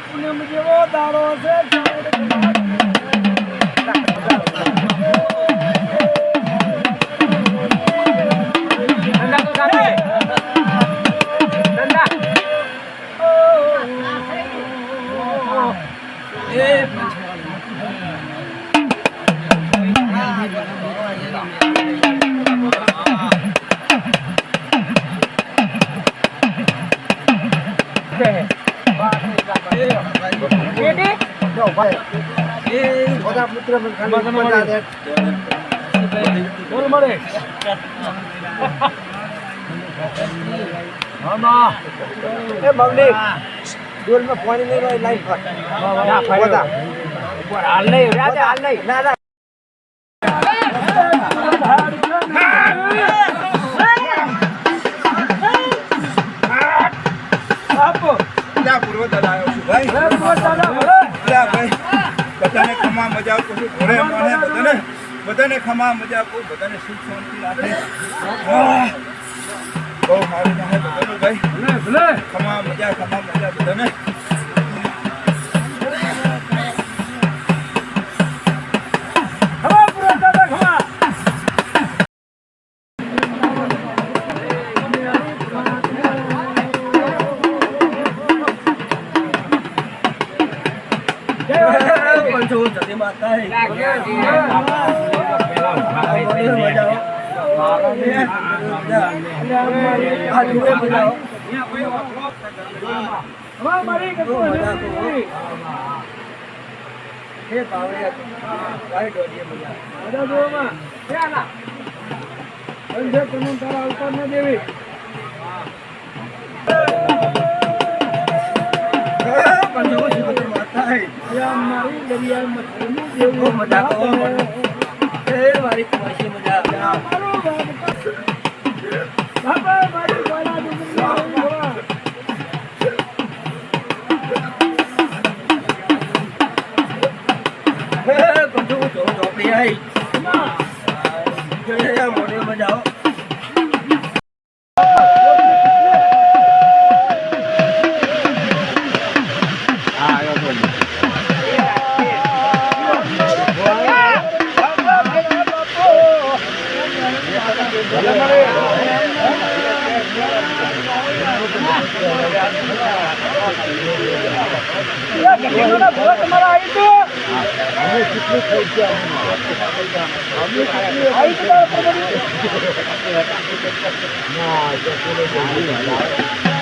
પૂનમ જેવો દાડો છે પુત્ર બોલ મળે એ બગડી ડોલ માં પાણી નહીં રહે લાઈન પર હાલ નહીં હાલ નહીં ના ના બધાને ખમા મજા આપું છું ઘરે મને બધાને ખમા મજા આપું બધાને સુખ શાંતિ રાખે બહુ સારું થાય બધાનું ભાઈ ખમા મજા બધાને ના